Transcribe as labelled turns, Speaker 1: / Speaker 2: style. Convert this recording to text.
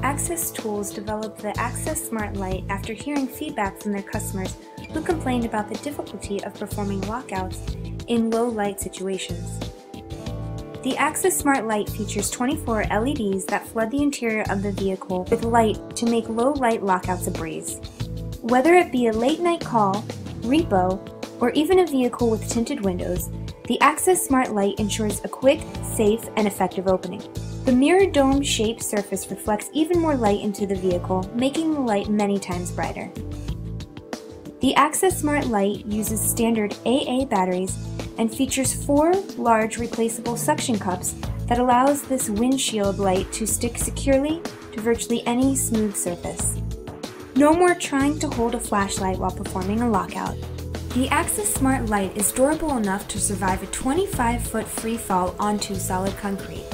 Speaker 1: Access Tools developed the Access Smart Light after hearing feedback from their customers who complained about the difficulty of performing lockouts in low light situations. The Access Smart Light features 24 LEDs that flood the interior of the vehicle with light to make low light lockouts a breeze. Whether it be a late night call, repo, or even a vehicle with tinted windows, the Access Smart Light ensures a quick, safe, and effective opening. The mirror dome-shaped surface reflects even more light into the vehicle, making the light many times brighter. The Access Smart Light uses standard AA batteries and features 4 large replaceable suction cups that allows this windshield light to stick securely to virtually any smooth surface. No more trying to hold a flashlight while performing a lockout. The Access Smart Light is durable enough to survive a 25-foot free fall onto solid concrete.